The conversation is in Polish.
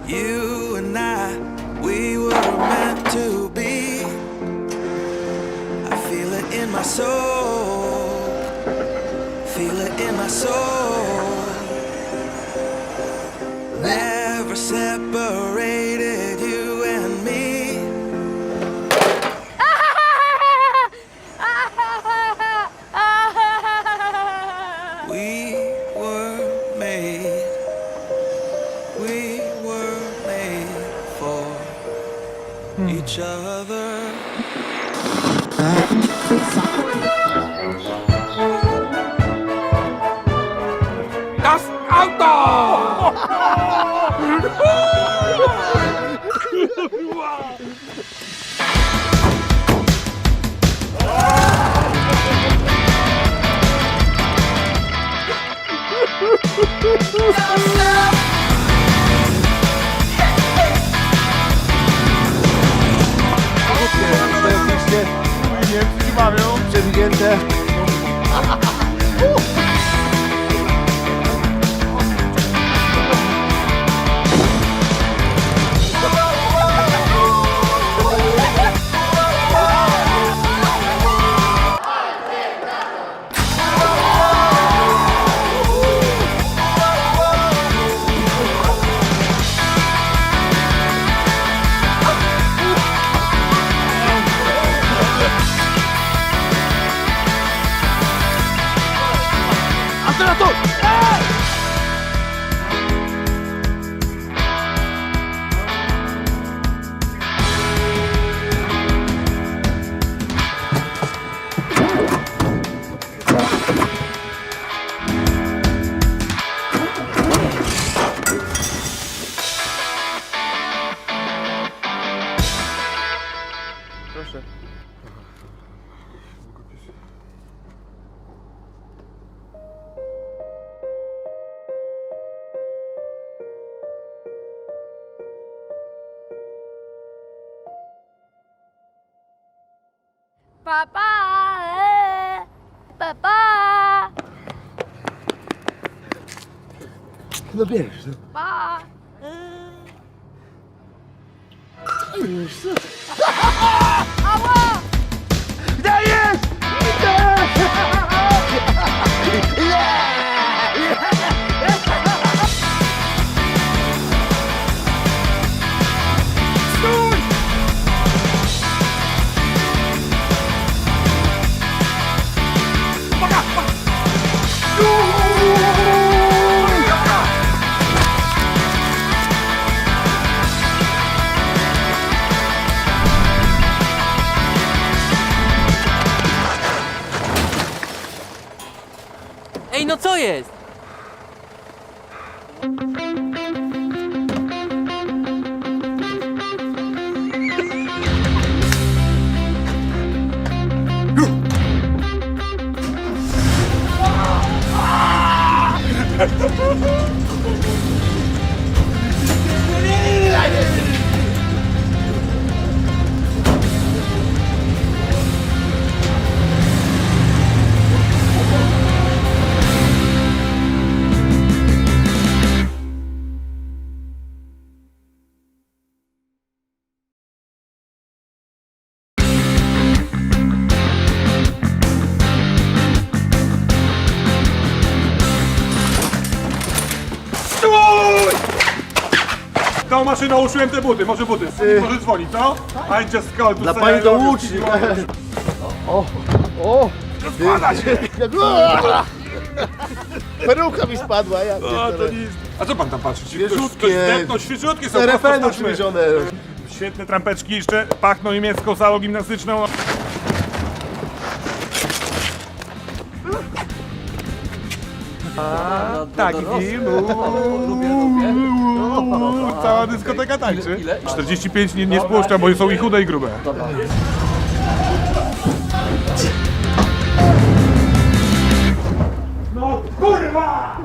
You and I, we were meant to be. I feel it in my soul. Feel it in my soul. Never separated, you and me. We were made for each other. Das Auto! Niemcy bawią. Przewigięte. Alternatori! Proszę. Papa! Papa! No bierz. Pa! Ała! Dajesz! Ej, no co jest? Tą maszyną uszyłem te buty, może buty. Może dzwoni, co? I just called to Dla say pani I to love you. łucznik. O! Rozkłada się! Peruka mi spadła, ja O, to nic. A co pan tam patrzy? Ci Świeżutkie. zdepnąć, świeżutkie są, RFN prosto przywiezione. Świetne trampeczki jeszcze, pachną niemiecką salą gimnastyczną. Tak, cała dyskoteka tańczy. 45 nie spuszcza, bo są i chude i grube. No kurwa!